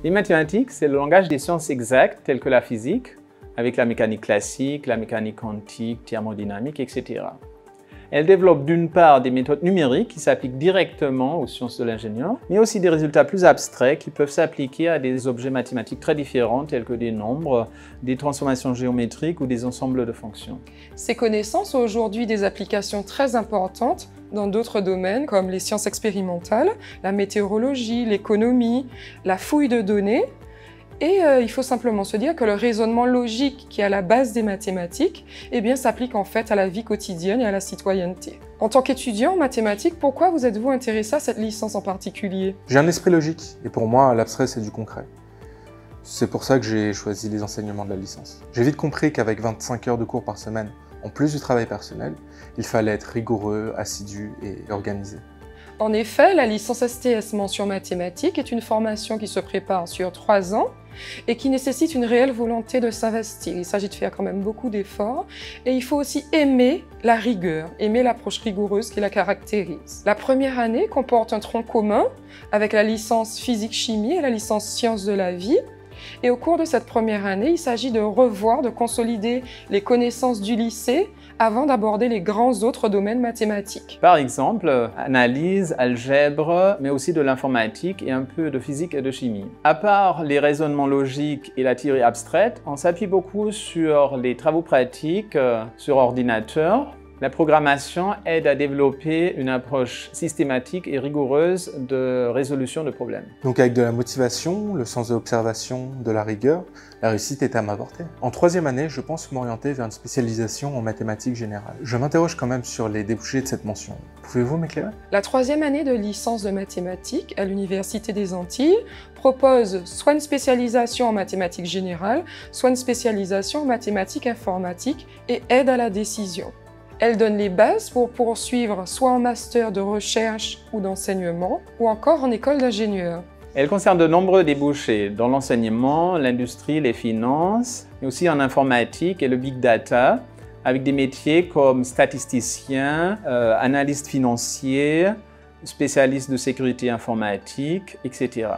Les mathématiques, c'est le langage des sciences exactes telles que la physique, avec la mécanique classique, la mécanique quantique, thermodynamique, etc. Elle développe d'une part des méthodes numériques qui s'appliquent directement aux sciences de l'ingénieur, mais aussi des résultats plus abstraits qui peuvent s'appliquer à des objets mathématiques très différents tels que des nombres, des transformations géométriques ou des ensembles de fonctions. Ces connaissances ont aujourd'hui des applications très importantes dans d'autres domaines comme les sciences expérimentales, la météorologie, l'économie, la fouille de données. Et il faut simplement se dire que le raisonnement logique qui est à la base des mathématiques s'applique en fait à la vie quotidienne et à la citoyenneté. En tant qu'étudiant en mathématiques, pourquoi vous êtes-vous intéressé à cette licence en particulier? J'ai un esprit logique et pour moi, l'abstrait c'est du concret. C'est pour ça que j'ai choisi les enseignements de la licence. J'ai vite compris qu'avec 25 heures de cours par semaine, en plus du travail personnel, il fallait être rigoureux, assidu et organisé. En effet, la licence STS mention mathématiques est une formation qui se prépare sur 3 ans et qui nécessite une réelle volonté de s'investir. Il s'agit de faire quand même beaucoup d'efforts et il faut aussi aimer la rigueur, aimer l'approche rigoureuse qui la caractérise. La première année comporte un tronc commun avec la licence physique-chimie et la licence sciences de la vie. Et au cours de cette première année, il s'agit de revoir, de consolider les connaissances du lycée avant d'aborder les grands autres domaines mathématiques. Par exemple, analyse, algèbre, mais aussi de l'informatique et un peu de physique et de chimie. À part les raisonnements logiques et la théorie abstraite, on s'appuie beaucoup sur les travaux pratiques sur ordinateur. La programmation aide à développer une approche systématique et rigoureuse de résolution de problèmes. Donc avec de la motivation, le sens de l'observation, de la rigueur, la réussite est à ma portée. En troisième année, je pense m'orienter vers une spécialisation en mathématiques générales. Je m'interroge quand même sur les débouchés de cette mention. Pouvez-vous m'éclairer? La troisième année de licence de mathématiques à l'Université des Antilles propose soit une spécialisation en mathématiques générales, soit une spécialisation en mathématiques informatiques et aide à la décision. Elle donne les bases pour poursuivre soit en master de recherche ou d'enseignement, ou encore en école d'ingénieur. Elle concerne de nombreux débouchés dans l'enseignement, l'industrie, les finances, mais aussi en informatique et le big data, avec des métiers comme statisticien, analyste financier, spécialiste de sécurité informatique, etc.